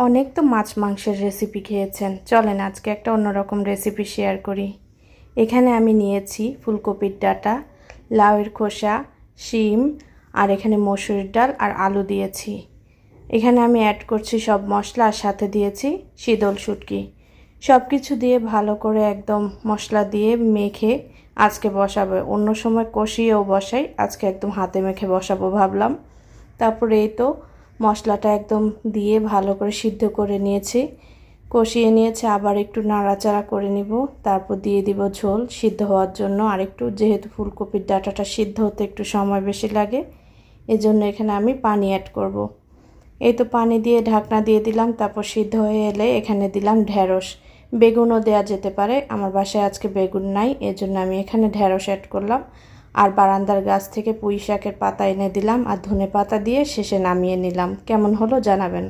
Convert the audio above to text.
অনেক তো মাছ মাংসের রেসিপি খেয়েছেন, চলেন আজকে একটা অন্যরকম রেসিপি শেয়ার করি। এখানে আমি নিয়েছি ফুলকপির ডাঁটা, লাউয়ের খোসা, শিম আর এখানে মসুর ডাল আর আলু দিয়েছি। এখানে আমি অ্যাড করছি সব মশলা আর সাথে দিয়েছি শীতল শুটকি। সব কিছু দিয়ে ভালো করে একদম মশলা দিয়ে মেখে আজকে বসাবো। অন্য সময় কষিয়েও বসাই, আজকে একদম হাতে মেখে বসাবো ভাবলাম। তারপরে এই তো মশলাটা একদম দিয়ে ভালো করে সিদ্ধ করে নিয়েছি, কষিয়ে নিয়েছি, আবার একটু নাড়াচাড়া করে নিব। তারপর দিয়ে দিব ঝোল সিদ্ধ হওয়ার জন্য আর একটু, যেহেতু ফুলকপির ডাঁটাটা সিদ্ধ হতে একটু সময় বেশি লাগে, এজন্য এখানে আমি পানি অ্যাড করব। এই তো পানি দিয়ে ঢাকনা দিয়ে দিলাম। তারপর সিদ্ধ হয়ে এলে এখানে দিলাম ঢেঁড়স। বেগুনও দেওয়া যেতে পারে, আমার বাসায় আজকে বেগুন নাই, এজন্য আমি এখানে ঢেঁড়স অ্যাড করলাম। আর বারান্দার গাছ থেকে পুঁই শাকের পাতা এনে দিলাম আর ধনে পাতা দিয়ে শেষে নামিয়ে নিলাম। কেমন হলো জানাবেন।